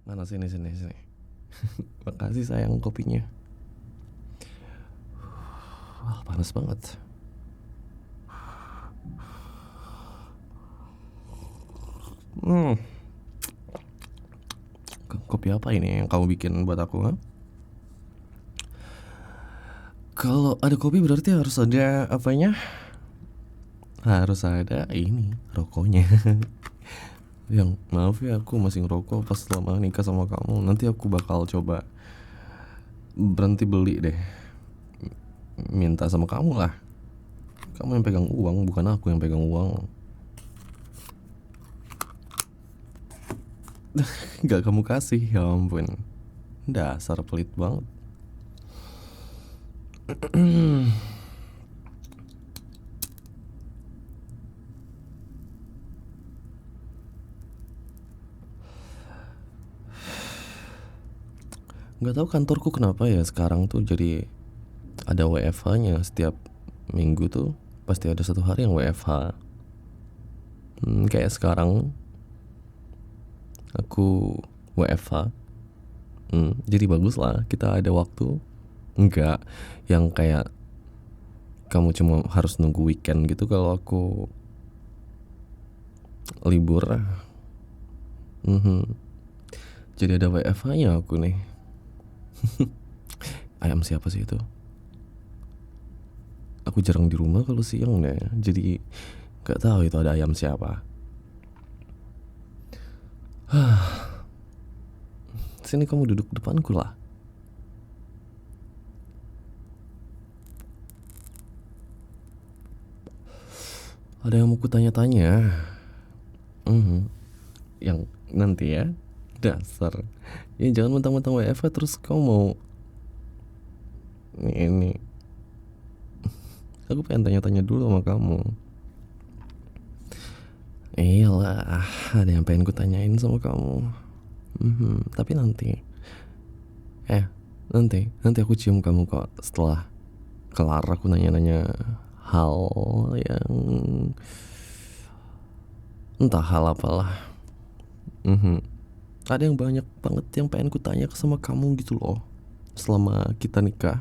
Mana sini sini sini. Makasih sayang kopinya. Wah, panas banget. Hmm, kopi apa ini yang kamu bikin buat aku? Ha? Kalau ada kopi berarti harus ada apanya? Harus ada ini rokoknya. Yang maaf ya aku masih ngerokok pas selama nikah sama kamu. Nanti aku bakal coba berhenti beli deh. Minta sama kamu lah. Kamu yang pegang uang, bukan aku yang pegang uang. Gak kamu kasih, ya ampun. Dasar pelit banget. Gak tahu kantorku kenapa ya sekarang tuh jadi ada WFH-nya setiap minggu tuh pasti ada satu hari yang WFH. Kayak sekarang aku WFH. Jadi bagus lah kita ada waktu. Enggak yang kayak kamu cuma harus nunggu weekend gitu kalau aku libur. Jadi ada WFH-nya aku nih. Ayam siapa sih itu? Aku jarang di rumah kalau siang deh. Jadi gak tahu itu ada ayam siapa. Sini kamu duduk depanku lah. Ada yang mau kutanya-tanya. Yang nanti ya. Dasar. Ya jangan mentang-mentang WFH terus kamu mau ini. Aku pengen tanya-tanya dulu sama kamu. Iyalah, ada yang pengen kutanyain sama kamu. Tapi nanti. Nanti aku cium kamu kok setelah kelar aku nanya-nanya hal yang entah hal apalah. Ada yang banyak banget yang pengen kutanya sama kamu gitu loh selama kita nikah.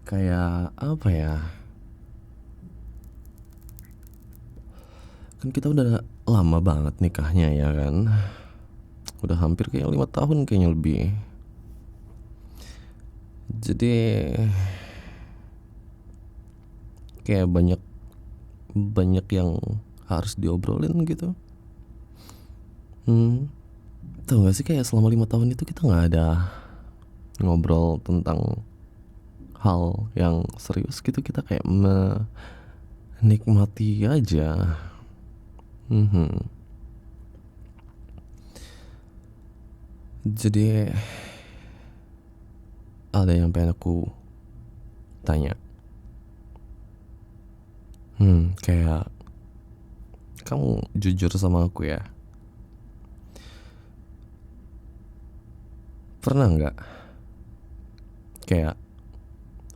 Kayak apa ya? Kan kita udah lama banget nikahnya ya kan. Udah hampir kayak 5 tahun kayaknya lebih. Jadi kayak banyak banyak yang harus diobrolin gitu. Tahu gak sih kayak selama 5 tahun itu kita gak ada ngobrol tentang hal yang serius gitu. Kita kayak menikmati aja. Jadi ada yang pengen aku tanya. Kayak kamu jujur sama aku ya. Pernah nggak kayak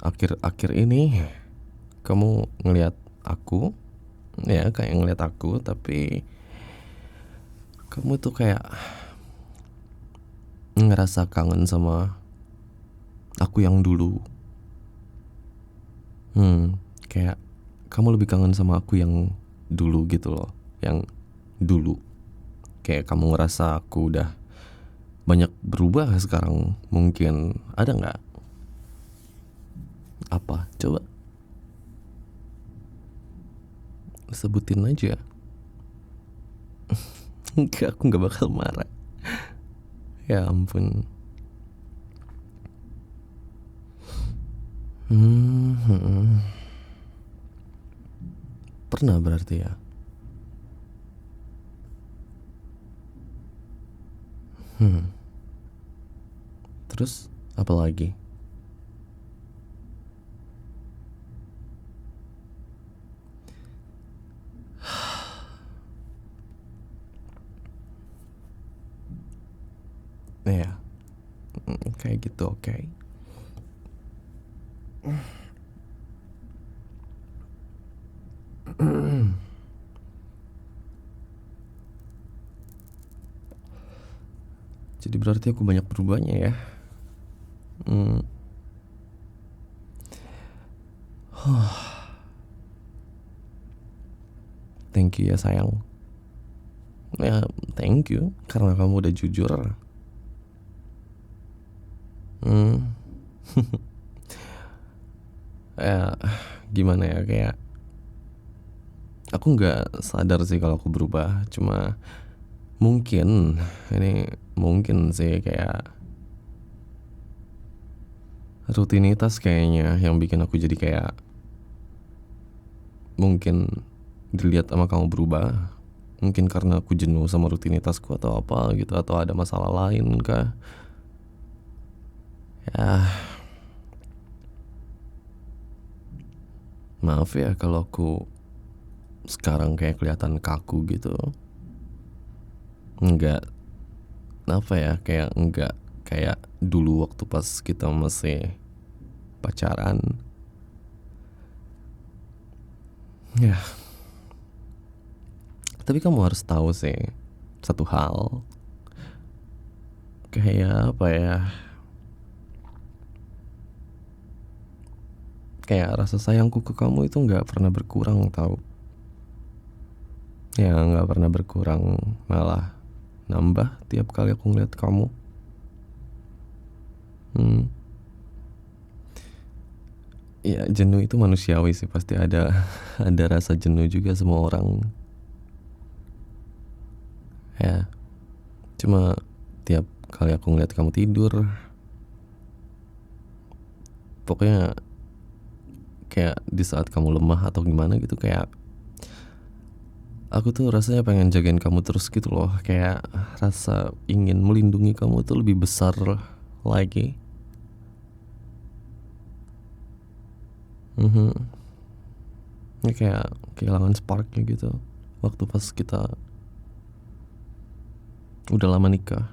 akhir-akhir ini kamu ngelihat aku, ya kayak ngelihat aku, tapi kamu tuh kayak ngerasa kangen sama aku yang dulu. Kayak kamu lebih kangen sama aku yang dulu gitu loh, yang dulu. Kayak kamu ngerasa aku udah banyak berubah sekarang. Mungkin ada nggak? Apa? Coba sebutin aja. Enggak, aku nggak bakal marah. Ya ampun. Pernah berarti ya. Terus apa lagi? Ya, kayak gitu, oke. Jadi berarti aku banyak berubahnya ya. Hmm. Thank you ya sayang. Ya, thank you karena kamu udah jujur. Hmm. Ya, gimana ya, kayak aku nggak sadar sih kalau aku berubah. Cuma mungkin ini mungkin sih kayak rutinitas kayaknya yang bikin aku jadi kayak mungkin dilihat sama kamu berubah. Mungkin karena aku jenuh sama rutinitasku atau apa gitu, atau ada masalah lain kah. Ya, maaf ya kalau aku sekarang kayak kelihatan kaku gitu. Enggak, apa ya, kayak enggak kayak dulu waktu pas kita masih pacaran. Ya, tapi kamu harus tahu sih satu hal. Kayak apa ya, kayak rasa sayangku ke kamu itu nggak pernah berkurang tahu. Ya nggak pernah berkurang, malah nambah tiap kali aku ngeliat kamu. Hmm. Ya jenuh itu manusiawi sih, pasti ada ada rasa jenuh juga semua orang. Ya, cuma tiap kali aku ngeliat kamu tidur, pokoknya kayak di saat kamu lemah atau gimana gitu, kayak aku tuh rasanya pengen jagain kamu terus gitu loh. Kayak rasa ingin melindungi kamu tuh lebih besar lagi. Mhm. Ini kayak kehilangan sparknya gitu waktu pas kita udah lama nikah.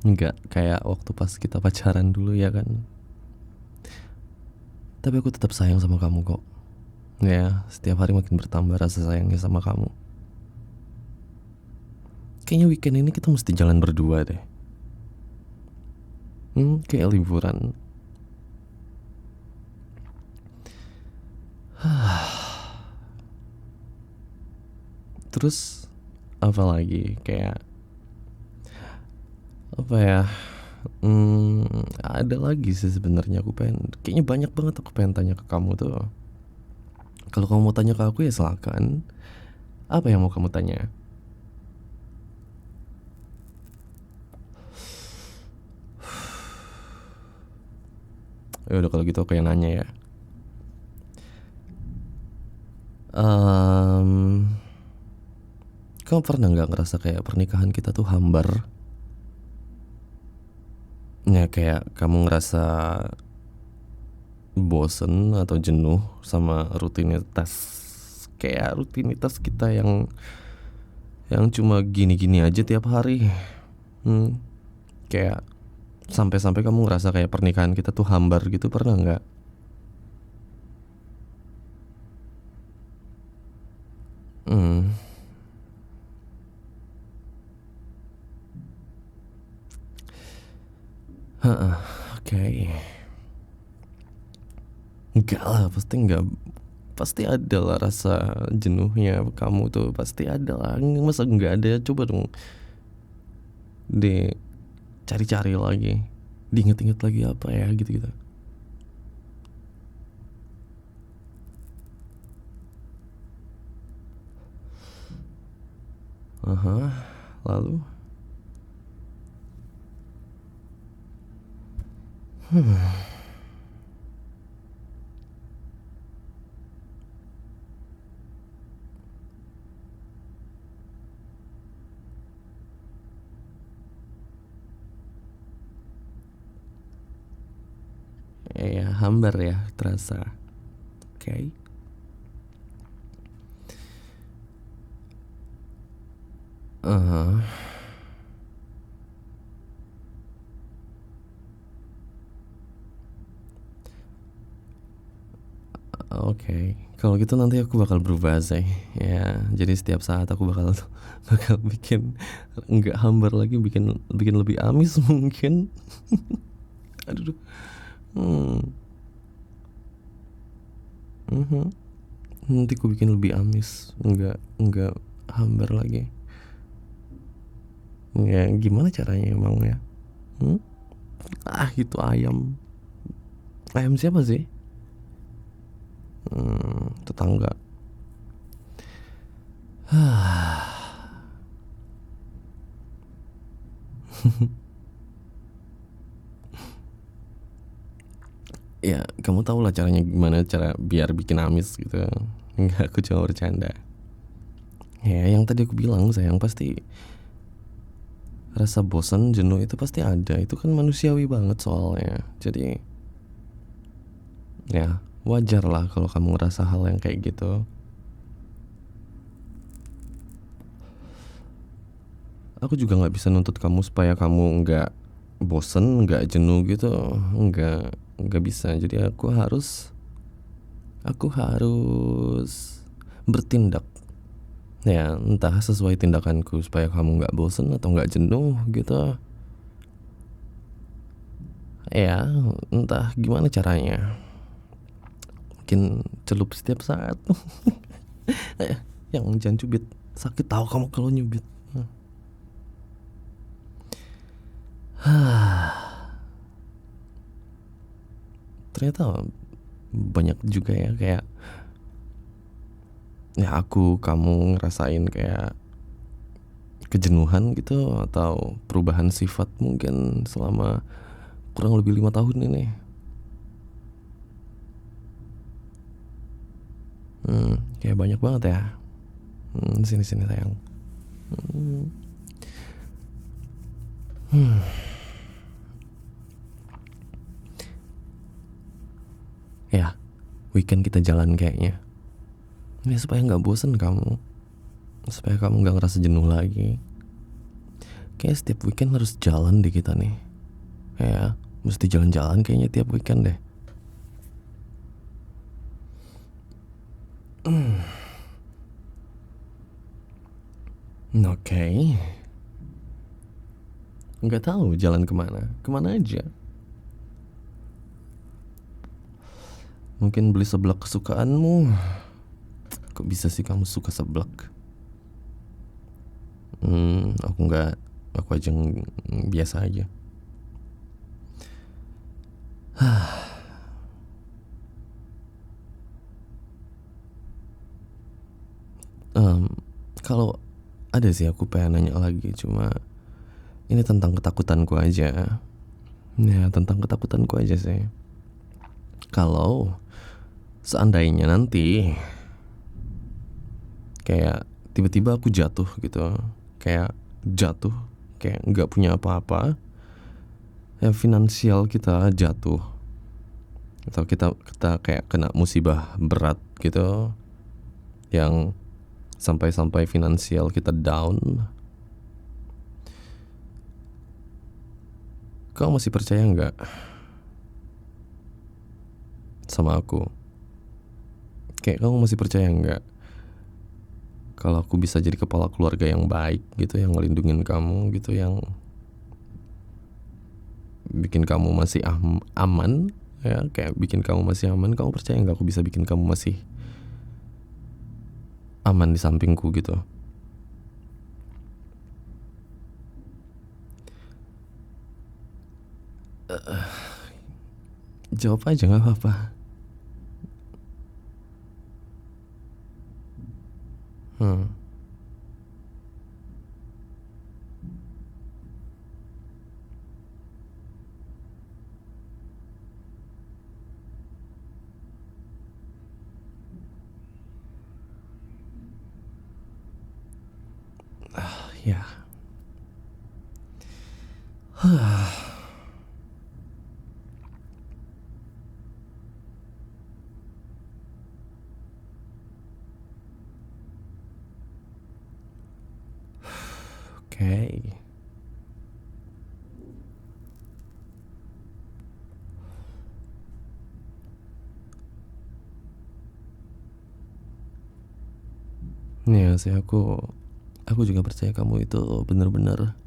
Enggak kayak waktu pas kita pacaran dulu ya kan. Tapi aku tetap sayang sama kamu kok. Ya, setiap hari makin bertambah rasa sayangnya sama kamu. Kayaknya weekend ini kita mesti jalan berdua deh. Kayak liburan. Terus apa lagi, kayak apa ya, ada lagi sih sebenarnya. Aku pengen, kayaknya banyak banget aku pengen tanya ke kamu tuh. Kalau kamu mau tanya ke aku ya silakan. Apa yang mau kamu tanya? Ya udah kalau gitu aku yang nanya ya. Em, Kamu pernah nggak ngerasa kayak pernikahan kita tuh hambar? Ya kayak kamu ngerasa bosen atau jenuh sama rutinitas, kayak rutinitas kita yang cuma gini-gini aja tiap hari. Kayak sampai-sampai kamu ngerasa kayak pernikahan kita tuh hambar gitu, pernah nggak? Hmm. Oke. Okay. Enggak lah, pasti enggak. Pasti ada lah rasa jenuhnya kamu tuh, pasti ada lah. Masa enggak ada? Coba dong deh cari-cari lagi, diinget-inget lagi apa ya gitu-gitu. Aha, lalu ya hambar ya terasa. Oke. Okay. Oke, kalau gitu nanti aku bakal berubah sih. Ya, jadi setiap saat aku bakal bakal bikin nggak hambar lagi, bikin bikin lebih amis mungkin. Aduh. Hmm. Mhm. Nanti aku bikin lebih amis, nggak hambar lagi. Ya, gimana caranya emang ya? Hmm? Itu ayam. Ayam siapa sih? Tetangga. Ya, kamu tahu lah caranya gimana cara biar bikin amis gitu. Enggak, aku cuma bercanda. Ya, yang tadi aku bilang sayang, pasti rasa bosan, jenuh itu pasti ada. Itu kan manusiawi banget soalnya. Jadi, ya wajar lah kalau kamu ngerasa hal yang kayak gitu. Aku juga nggak bisa nuntut kamu supaya kamu nggak bosen, nggak jenuh gitu. Nggak bisa. Jadi aku harus bertindak. Ya, entah sesuai tindakanku supaya kamu nggak bosen atau nggak jenuh gitu. Ya, entah gimana caranya. Mungkin celup setiap saat. Yang jangan cubit. Sakit tahu kamu kalau nyubit. Ternyata banyak juga ya kayak ya kamu ngerasain kayak kejenuhan gitu atau perubahan sifat mungkin selama kurang lebih 5 tahun ini. Kayak banyak banget ya. Sini sini sayang. Ya, weekend kita jalan kayaknya. Ya supaya nggak bosen kamu, supaya kamu nggak ngerasa jenuh lagi. Kayak setiap weekend harus jalan deh kita nih. Ya, mesti jalan-jalan kayaknya tiap weekend deh. Oke, nggak tahu jalan kemana, kemana aja. Mungkin beli seblak kesukaanmu. Kok bisa sih kamu suka seblak? Aku nggak, aku aja biasa aja. Kalau ada sih aku pengen nanya lagi, cuma ini tentang ketakutanku aja. Ya, tentang ketakutanku aja sih. Kalau seandainya nanti kayak tiba-tiba aku jatuh gitu, kayak jatuh, kayak nggak punya apa-apa, ya finansial kita jatuh, atau kita kayak kena musibah berat gitu, yang sampai-sampai finansial kita down, kau masih percaya nggak sama aku? Kayak kamu masih percaya nggak kalau aku bisa jadi kepala keluarga yang baik gitu, yang ngelindungin kamu gitu, yang bikin kamu masih aman, ya kayak bikin kamu masih aman. Kamu percaya nggak aku bisa bikin kamu masih aman di sampingku gitu? Jawab aja, nggak apa-apa. hmm. Ya. Oke. Ya sih, aku juga percaya kamu itu bener-bener.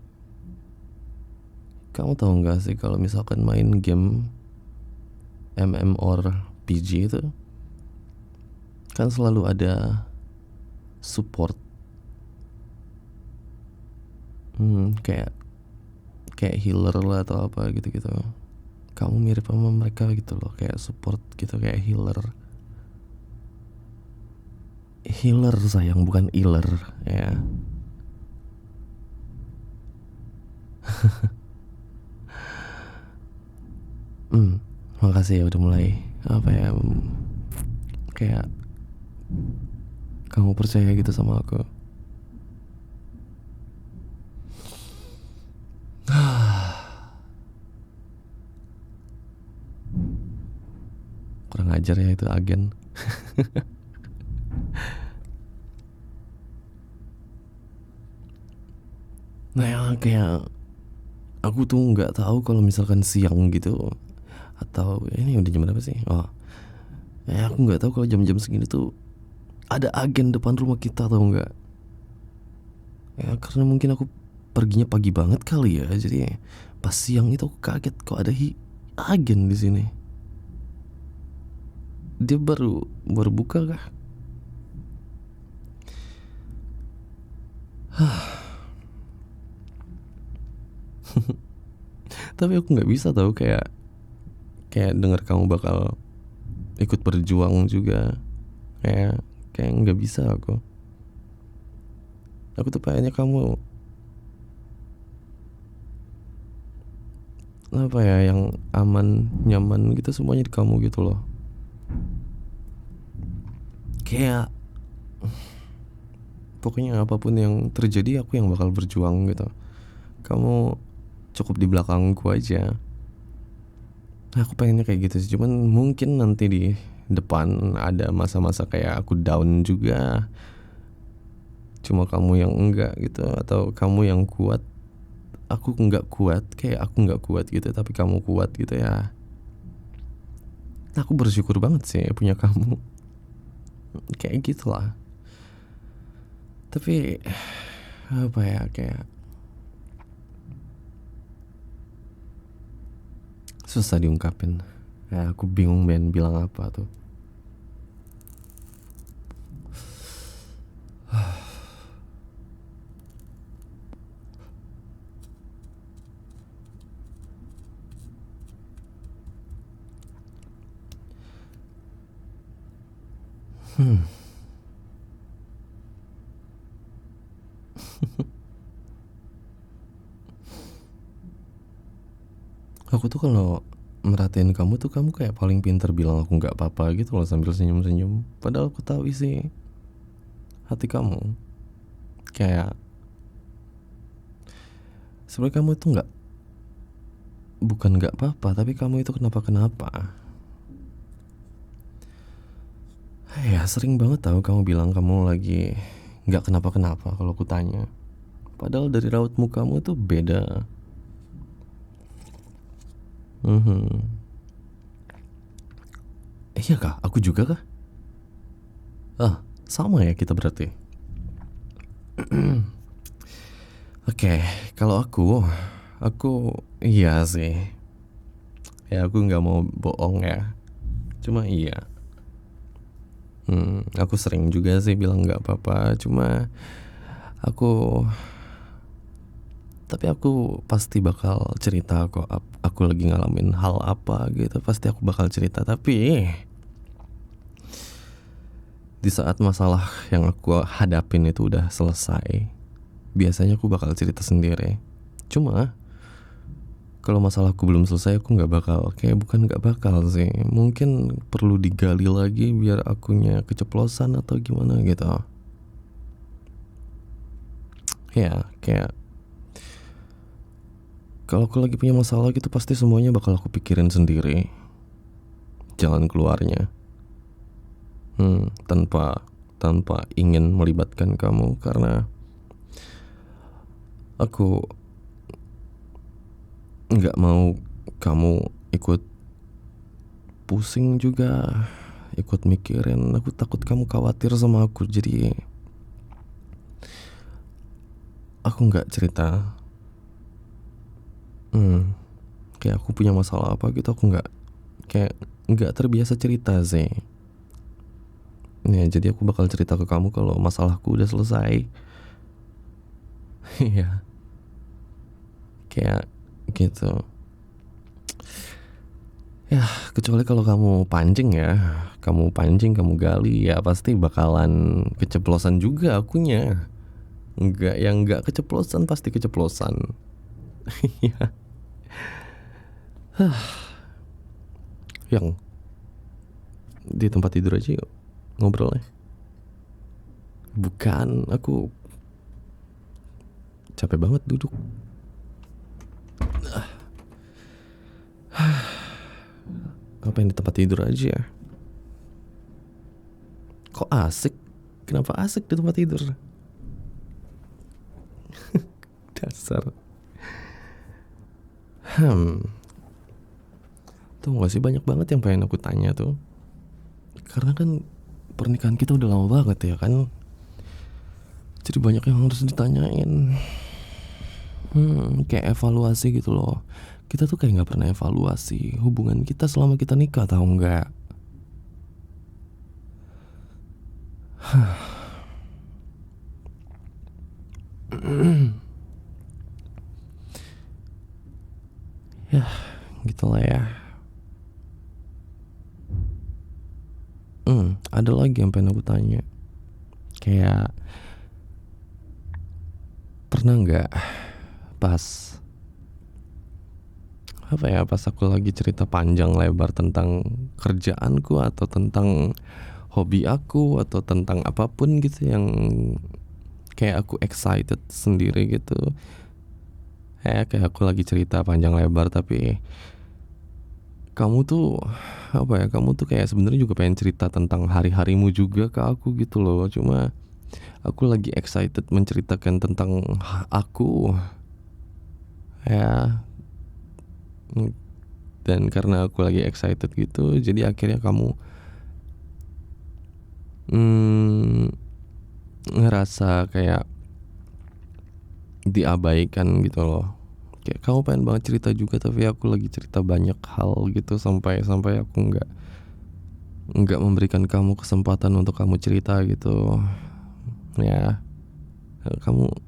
Kamu tahu nggak sih kalau misalkan main game MMORPG itu kan selalu ada support. Kayak kayak healer lah atau apa gitu-gitu. Kamu mirip sama mereka gitu loh, kayak support gitu, kayak healer. Healer sayang, bukan healer ya. Makasih ya udah mulai apa ya, kayak kamu percaya gitu sama aku. Kurang ajar ya itu agen. Nah ya, kayak aku tuh nggak tahu kalau misalkan siang gitu, atau ini udah jam berapa sih? Oh, ya aku nggak tahu kalau jam-jam segini tuh ada agen depan rumah kita, tahu nggak? Ya karena mungkin aku perginya pagi banget kali ya, jadi pas siang itu aku kaget kok ada agen di sini. Dia baru baru buka kah? Tapi aku nggak bisa tahu, kayak kayak dengar kamu bakal ikut berjuang juga, kayak kayak nggak bisa aku tuh kayaknya kamu apa ya, yang aman nyaman gitu semuanya di kamu gitu loh. Kayak pokoknya apapun yang terjadi aku yang bakal berjuang gitu. Kamu cukup di belakangku aja. Nah, aku pengennya kayak gitu sih, cuman mungkin nanti di depan ada masa-masa kayak aku down juga, cuma kamu yang enggak gitu, atau kamu yang kuat aku nggak kuat, kayak aku nggak kuat gitu tapi kamu kuat gitu ya. Aku bersyukur banget sih punya kamu, kayak gitulah. Tapi apa ya, kayak susah diungkapin, kayak aku bingung men bilang apa tuh. Aku tuh kalau merhatiin kamu tuh kamu kayak paling pinter bilang aku nggak apa-apa gitu loh sambil senyum-senyum, padahal aku tahu isi hati kamu. Kayak sebenarnya kamu itu nggak, bukan nggak apa-apa, tapi kamu itu kenapa-kenapa. Ya sering banget tahu kamu bilang kamu lagi nggak kenapa-kenapa kalau aku tanya, padahal dari raut mukamu tuh beda. Iya kah? Aku juga kah? Sama ya kita berarti. Oke, kalau aku iya sih. Ya aku nggak mau bohong ya. Cuma iya. Aku sering juga sih bilang nggak apa-apa. Cuma aku, tapi aku pasti bakal cerita kok. Aku lagi ngalamin hal apa gitu, pasti aku bakal cerita. Tapi di saat masalah yang aku hadapin itu udah selesai, biasanya aku bakal cerita sendiri. Cuma kalau masalahku belum selesai aku nggak bakal, kayak bukan nggak bakal sih, mungkin perlu digali lagi biar akunya keceplosan atau gimana gitu. Ya kayak kalau aku lagi punya masalah gitu pasti semuanya bakal aku pikirin sendiri, jalan keluarnya. Tanpa tanpa ingin melibatkan kamu, karena aku nggak mau kamu ikut pusing juga, ikut mikirin. Aku takut kamu khawatir sama aku, jadi aku nggak cerita. Kayak aku punya masalah apa gitu, aku kayak nggak terbiasa cerita sih. Ya, jadi aku bakal cerita ke kamu kalau masalahku udah selesai. Iya, kayak gitu. Ya, kecuali kalau kamu pancing ya. Kamu pancing, kamu gali, ya pasti bakalan keceplosan juga akunya. Enggak, yang enggak keceplosan pasti keceplosan. Iya. Yang di tempat tidur aja yuk ngobrolnya. Bukan, aku capek banget duduk. Ngapain di tempat tidur aja? Kok asik? Kenapa asik di tempat tidur? Dasar. Tuh gak sih, banyak banget yang pengen aku tanya tuh. Karena kan pernikahan kita udah lama banget ya kan. Jadi banyak yang harus ditanyain. Kayak evaluasi gitu loh. Kita tuh kayak gak pernah evaluasi hubungan kita selama kita nikah, tahu nggak? Ya, gitulah ya. Ada lagi yang pengen aku tanya. Kayak pernah nggak pas pas aku lagi cerita panjang lebar tentang kerjaanku atau tentang hobi aku atau tentang apapun gitu yang kayak aku excited sendiri gitu, kayak aku lagi cerita panjang lebar tapi kamu tuh kamu tuh kayak sebenarnya juga pengen cerita tentang hari-harimu juga ke aku gitu loh. Cuma aku lagi excited menceritakan tentang aku ya. Dan karena aku lagi excited gitu, jadi akhirnya kamu ngerasa kayak diabaikan gitu loh. Kayak kamu pengen banget cerita juga tapi aku lagi cerita banyak hal gitu sampai aku nggak memberikan kamu kesempatan untuk kamu cerita gitu ya.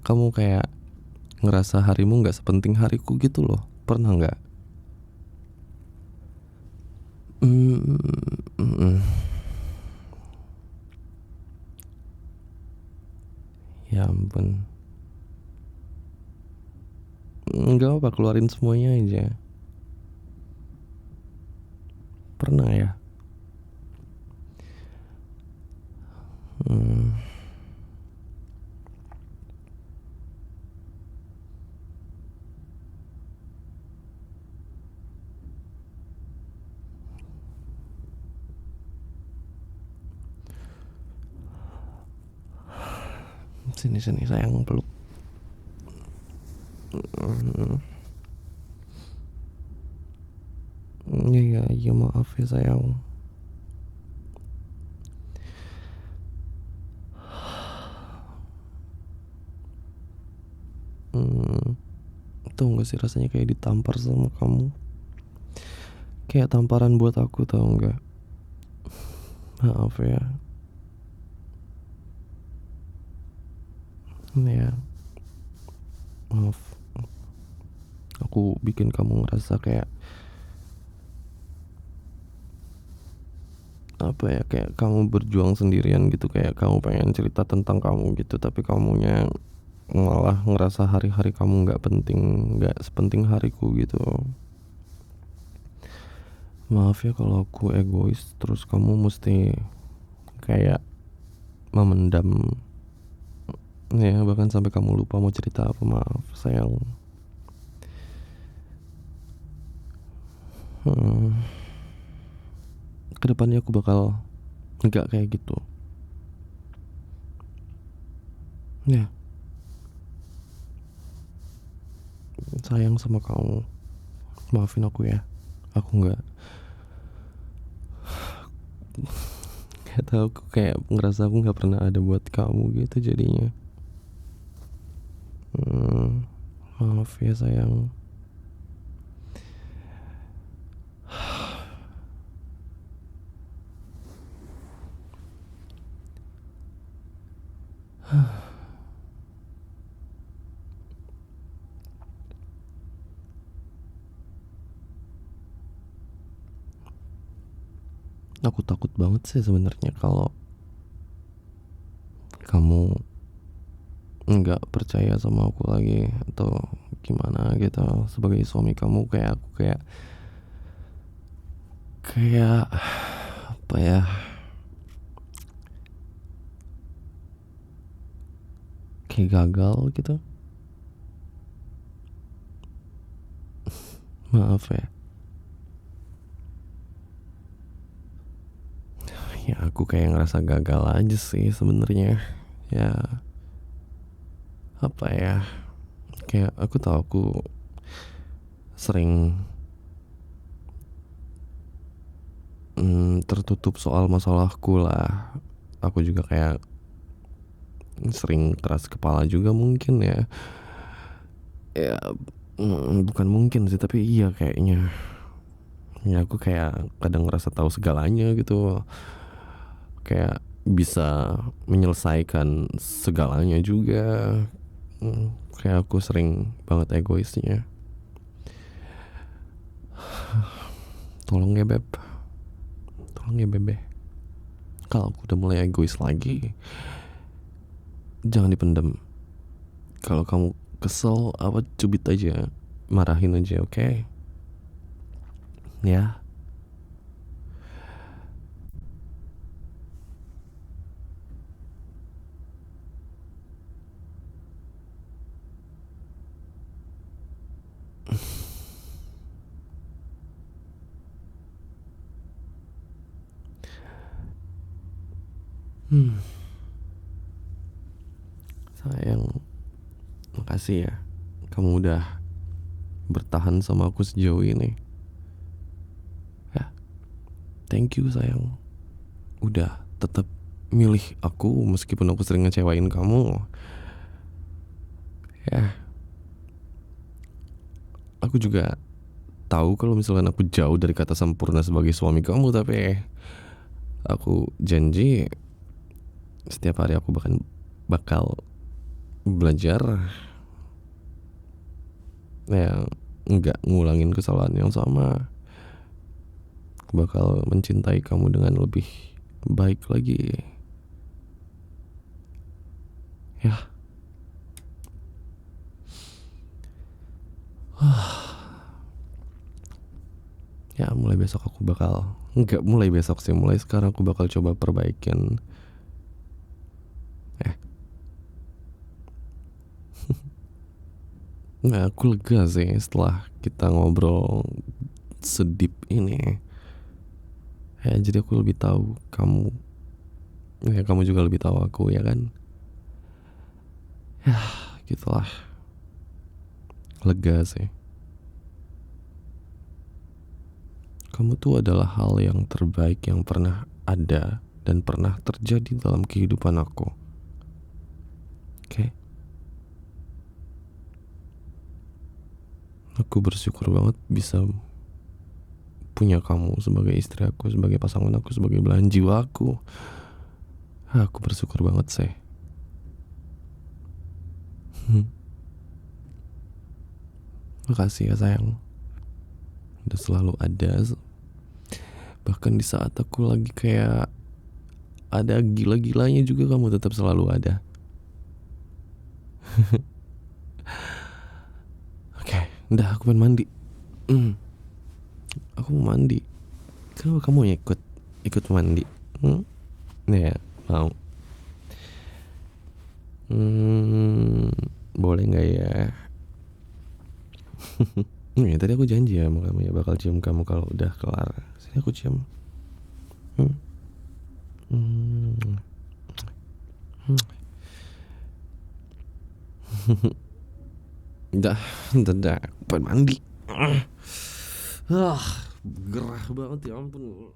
Kamu kayak ngerasa harimu nggak sepenting hariku gitu loh, pernah nggak? Ya ampun, nggak apa, keluarin semuanya aja. Pernah ya. Sini sayang, peluk. Iya maaf ya sayang. Tahu gak sih rasanya kayak ditampar sama kamu? Kayak tamparan buat aku, tahu nggak? Maaf ya. Ya, maaf. Aku bikin kamu ngerasa kayak kayak kamu berjuang sendirian gitu, kayak kamu pengen cerita tentang kamu gitu tapi kamunya malah ngerasa hari-hari kamu nggak penting, nggak sepenting hariku gitu. Maaf ya kalau aku egois terus kamu mesti kayak memendam ya, bahkan sampai kamu lupa mau cerita apa. Maaf sayang. Kedepannya aku bakal nggak kayak gitu ya. Sayang sama kamu, maafin aku ya. Aku nggak tahu, aku kayak ngerasa aku nggak pernah ada buat kamu gitu jadinya. Maaf ya sayang. Aku takut banget sih sebenarnya kalau kamu nggak percaya sama aku lagi atau gimana gitu sebagai suami kamu. Kayak aku kayak apa ya, kayak gagal gitu. Maaf ya. Ya aku kayak ngerasa gagal aja sih sebenarnya. Ya apa ya, kayak aku tahu aku sering tertutup soal masalahku lah. Aku juga kayak sering keras kepala juga mungkin ya. Ya bukan mungkin sih, tapi iya kayaknya. Ya aku kayak kadang ngerasa tahu segalanya gitu. Kayak bisa menyelesaikan segalanya juga. Kayak aku sering banget egoisnya. Tolong ya Beb. Tolong ya Bebe. Kalau aku udah mulai egois lagi, jangan dipendam. Kalau kamu kesel apa, cubit aja, marahin aja, oke? Ya. Sayang, makasih ya. Kamu udah bertahan sama aku sejauh ini. Ya, thank you sayang. Udah tetap milih aku meskipun aku sering ngecewain kamu. Ya, aku juga tahu kalau misalkan aku jauh dari kata sempurna sebagai suami kamu, tapi aku janji setiap hari aku bakal belajar ya, nggak ngulangin kesalahan yang sama. Aku bakal mencintai kamu dengan lebih baik lagi. Ya. Ya mulai besok aku bakal, nggak mulai besok sih, mulai sekarang aku bakal coba perbaikin. Nah aku lega sih setelah kita ngobrol sedip ini. Ya jadi aku lebih tahu kamu. Ya kamu juga lebih tahu aku, ya kan? Ya gitulah. Lega sih. Kamu tuh adalah hal yang terbaik yang pernah ada dan pernah terjadi dalam kehidupan aku. Oke? Aku bersyukur banget bisa punya kamu sebagai istri aku, sebagai pasangan aku, sebagai belahan jiwa aku. Aku bersyukur banget sih. Makasih ya sayang. Udah selalu ada. Bahkan di saat aku lagi kayak ada gila-gilanya juga kamu tetap selalu ada. Oke, udah aku pengen mandi. Aku mau mandi. Kenapa kamu ikut mandi? Ya, mau. Boleh nggak ya? Ya tadi aku janji ya sama kamu ya bakal cium kamu kalau udah kelar. Sini aku cium. Udah, pengen mandi. Gerah banget ya ampun.